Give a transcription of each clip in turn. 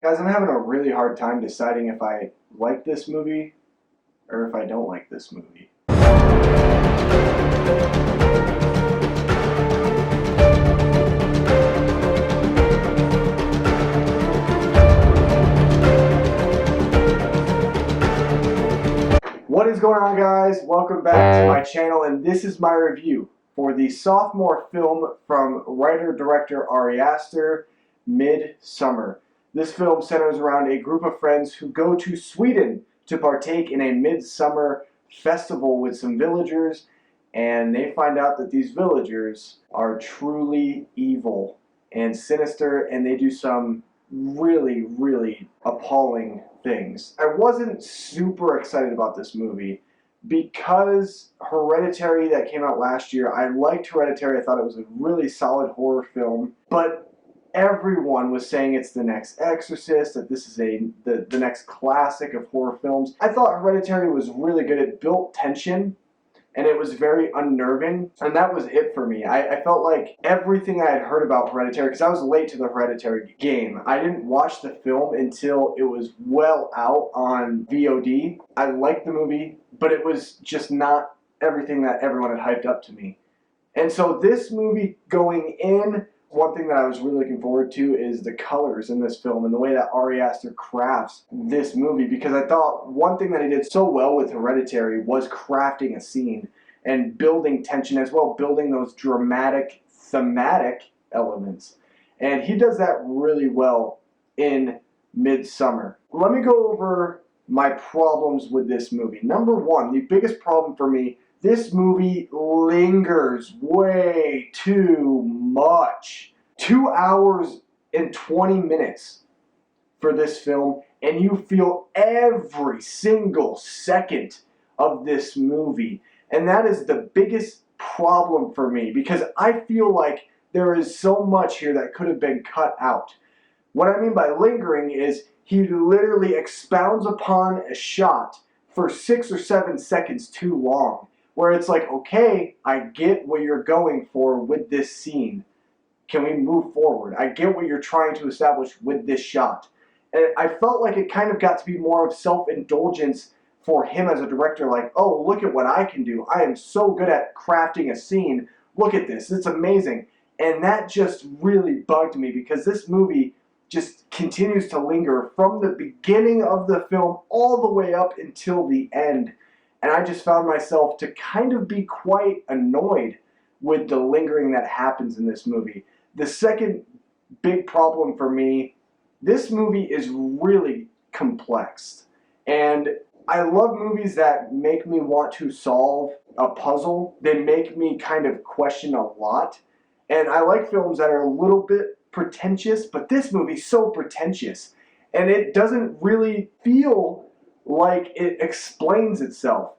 Guys, I'm having a really hard time deciding if I like this movie or if I don't like this movie. What is going on, guys? Welcome back to my channel, and this is my review for the sophomore film from writer-director Ari Aster, Midsommar. This film centers around a group of friends who go to Sweden to partake in a midsummer festival with some villagers, and they find out that these villagers are truly evil and sinister, and they do some really appalling things. I wasn't super excited about this movie because Hereditary, that came out last year, I liked Hereditary. I thought it was a really solid horror film, but everyone was saying it's the next Exorcist, that this is the next classic of horror films. I thought Hereditary was really good. It built tension, and it was very unnerving, and that was it for me. I felt like everything I had heard about Hereditary, because I was late to the Hereditary game. I didn't watch the film until it was well out on VOD. I liked the movie, but it was just not everything that everyone had hyped up to me. And so this movie going in, one thing that I was really looking forward to is the colors in this film and the way that Ari Aster crafts this movie, because I thought one thing that he did so well with Hereditary was crafting a scene and building tension, as well building those dramatic, thematic elements. And he does that really well in Midsommar. Let me go over my problems with this movie. Number one, the biggest problem for me, this movie lingers way too much. 2 hours and 20 minutes for this film, and you feel every single second of this movie. And that is the biggest problem for me, because I feel like there is so much here that could have been cut out. What I mean by lingering is he literally expounds upon a shot for 6 or 7 seconds too long, where it's like, okay, I get what you're going for with this scene. Can we move forward? I get what you're trying to establish with this shot. And I felt like it kind of got to be more of self-indulgence for him as a director, like, oh, look at what I can do. I am so good at crafting a scene. Look at this. It's amazing. And that just really bugged me, because this movie just continues to linger from the beginning of the film all the way up until the end. And I just found myself to kind of be quite annoyed with the lingering that happens in this movie. The second big problem for me, this movie is really complex. And I love movies that make me want to solve a puzzle. They make me kind of question a lot. And I like films that are a little bit pretentious, but this movie's so pretentious. And it doesn't really feel like it explains itself.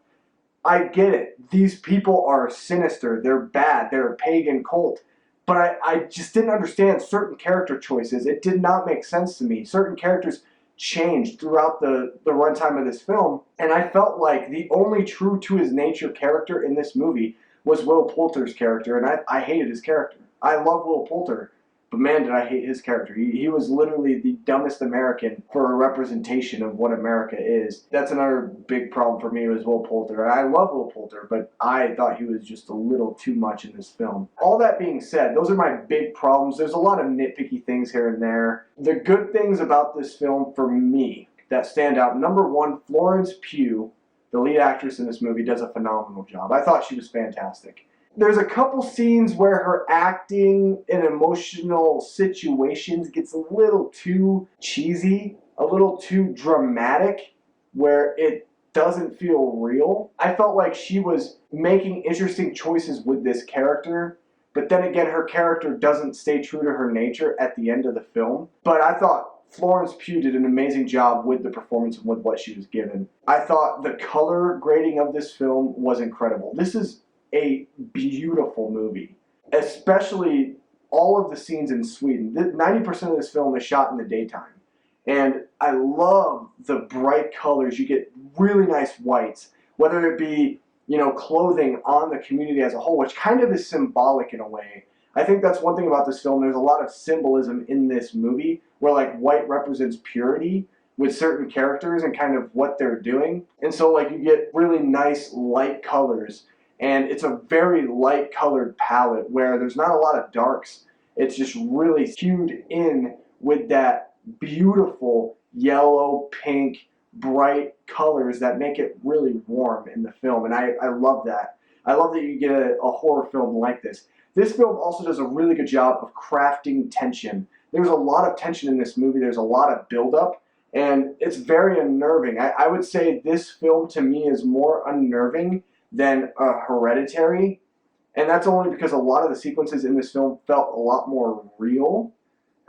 I get it. These people are sinister. They're bad. They're a pagan cult. But I just didn't understand certain character choices. It did not make sense to me. Certain characters changed throughout the runtime of this film. And I felt like the only true to his nature character in this movie was Will Poulter's character. And I hated his character. I love Will Poulter. But man, did I hate his character. He was literally the dumbest American for a representation of what America is. That's another big problem for me, was Will Poulter. And I love Will Poulter, but I thought he was just a little too much in this film. All that being said, those are my big problems. There's a lot of nitpicky things here and there. The good things about this film for me that stand out, number one, Florence Pugh, the lead actress in this movie, does a phenomenal job. I thought she was fantastic. There's a couple scenes where her acting in emotional situations gets a little too cheesy, a little too dramatic, where it doesn't feel real. I felt like she was making interesting choices with this character, but then again, her character doesn't stay true to her nature at the end of the film. But I thought Florence Pugh did an amazing job with the performance and with what she was given. I thought the color grading of this film was incredible. This is a beautiful movie, especially all of the scenes in Sweden. 90% of this film is shot in the daytime, and I love the bright colors. You get really nice whites, whether it be, you know, clothing on the community as a whole, which kind of is symbolic in a way I think that's one thing about this film. There's a lot of symbolism in this movie where like white represents purity with certain characters and kind of what they're doing. And so like you get really nice light colors, and it's a very light colored palette where there's not a lot of darks. It's just really hued in with that beautiful yellow, pink, bright colors that make it really warm in the film. And I love that. I love that you get a horror film like this. This film also does a really good job of crafting tension. There's a lot of tension in this movie. There's a lot of buildup, and it's very unnerving. I would say this film to me is more unnerving than Hereditary, and that's only because a lot of the sequences in this film felt a lot more real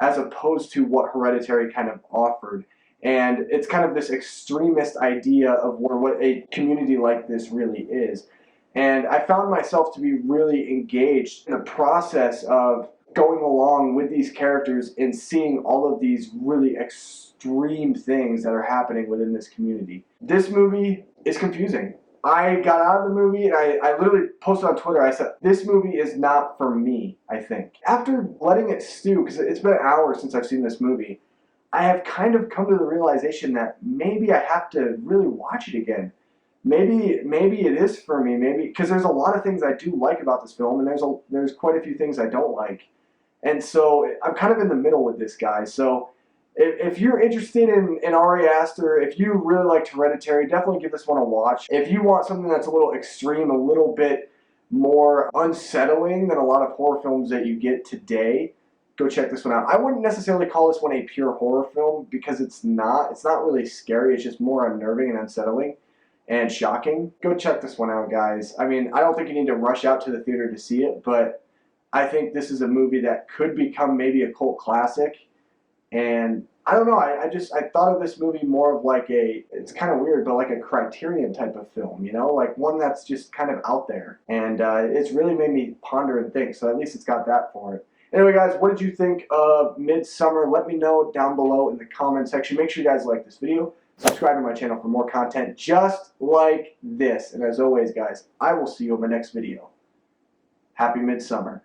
as opposed to what Hereditary kind of offered. And it's kind of this extremist idea of what a community like this really is. And I found myself to be really engaged in the process of going along with these characters and seeing all of these really extreme things that are happening within this community. This movie is confusing. I got out of the movie and I literally posted on Twitter, I said, this movie is not for me, I think. After letting it stew, because it's been an hour since I've seen this movie, I have kind of come to the realization that maybe I have to really watch it again. Maybe it is for me, maybe, because there's a lot of things I do like about this film, and there's quite a few things I don't like. And so I'm kind of in the middle with this guy. So if you're interested in Ari Aster, if you really liked Hereditary, definitely give this one a watch. If you want something that's a little extreme, a little bit more unsettling than a lot of horror films that you get today, go check this one out. I wouldn't necessarily call this one a pure horror film because it's not. It's not really scary. It's just more unnerving and unsettling and shocking. Go check this one out, guys. I mean, I don't think you need to rush out to the theater to see it, but I think this is a movie that could become maybe a cult classic. And I don't know, I thought of this movie more of like it's kind of weird, but like a Criterion type of film, you know? Like one that's just kind of out there. And it's really made me ponder and think, so at least it's got that for it. Anyway, guys, what did you think of Midsommar? Let me know down below in the comment section. Make sure you guys like this video. Subscribe to my channel for more content just like this. And as always, guys, I will see you in my next video. Happy Midsummer.